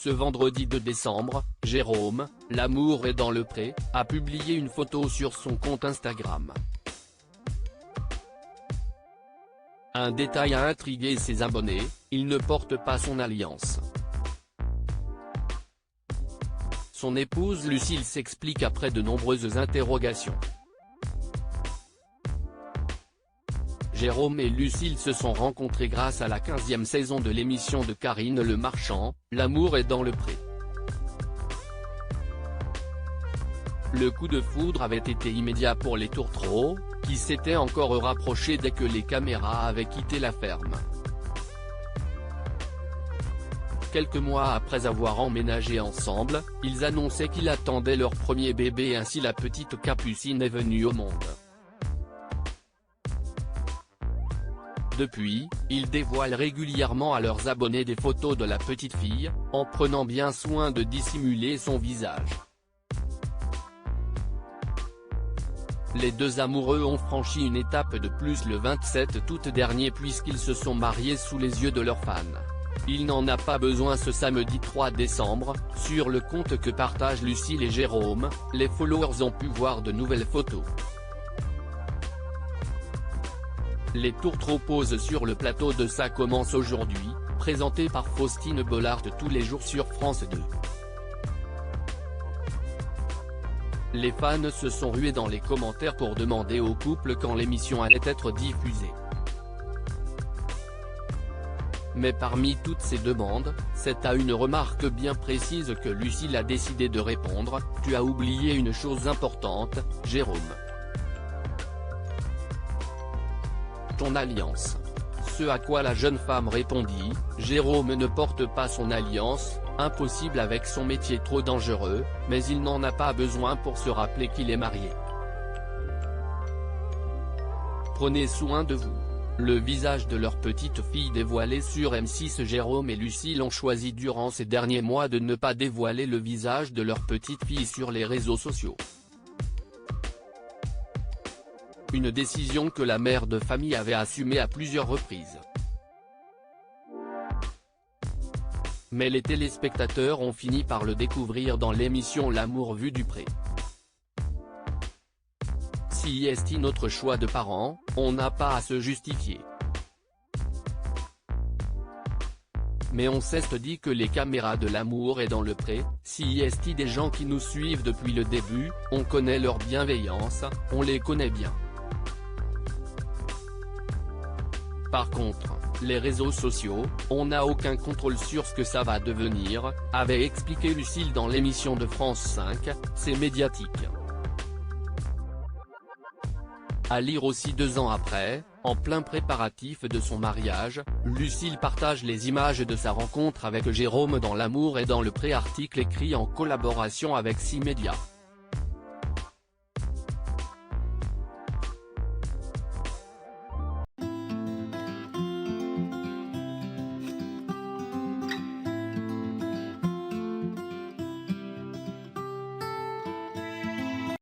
Ce vendredi 2 décembre, Jérôme, L'amour est dans le pré, a publié une photo sur son compte Instagram. Un détail a intrigué ses abonnés, il ne porte pas son alliance. Son épouse Lucille s'explique après de nombreuses interrogations. Jérôme et Lucille se sont rencontrés grâce à la 15e saison de l'émission de Karine Le Marchand, L'amour est dans le pré. Le coup de foudre avait été immédiat pour les tourtereaux, qui s'étaient encore rapprochés dès que les caméras avaient quitté la ferme. Quelques mois après avoir emménagé ensemble, ils annonçaient qu'ils attendaient leur premier bébé et ainsi la petite Capucine est venue au monde. Depuis, ils dévoilent régulièrement à leurs abonnés des photos de la petite fille, en prenant bien soin de dissimuler son visage. Les deux amoureux ont franchi une étape de plus le 27 août dernier puisqu'ils se sont mariés sous les yeux de leurs fans. Il n'en a pas besoin ce samedi 3 décembre, sur le compte que partagent Lucille et Jérôme, les followers ont pu voir de nouvelles photos. Les tourtereaux posent sur le plateau de Ça commence aujourd'hui, présenté par Faustine Bollard tous les jours sur France 2. Les fans se sont rués dans les commentaires pour demander au couple quand l'émission allait être diffusée. Mais parmi toutes ces demandes, c'est à une remarque bien précise que Lucille a décidé de répondre « Tu as oublié une chose importante, Jérôme. Ton alliance ». Ce à quoi la jeune femme répondit « Jérôme ne porte pas son alliance, impossible avec son métier trop dangereux, mais il n'en a pas besoin pour se rappeler qu'il est marié. Prenez soin de vous ». Le visage de leur petite fille dévoilé sur M6. Jérôme et Lucille ont choisi durant ces derniers mois de ne pas dévoiler le visage de leur petite fille sur les réseaux sociaux. Une décision que la mère de famille avait assumée à plusieurs reprises. Mais les téléspectateurs ont fini par le découvrir dans l'émission L'amour vu du pré. Si est notre choix de parents, on n'a pas à se justifier. Mais on s'est dit que les caméras de L'amour est dans le pré, si est des gens qui nous suivent depuis le début, on connaît leur bienveillance, on les connaît bien. Par contre, les réseaux sociaux, on n'a aucun contrôle sur ce que ça va devenir, avait expliqué Lucille dans l'émission de France 5, c'est médiatique. À lire aussi 2 ans après, en plein préparatif de son mariage, Lucille partage les images de sa rencontre avec Jérôme dans L'amour est dans le pré. Article écrit en collaboration avec 6 médias.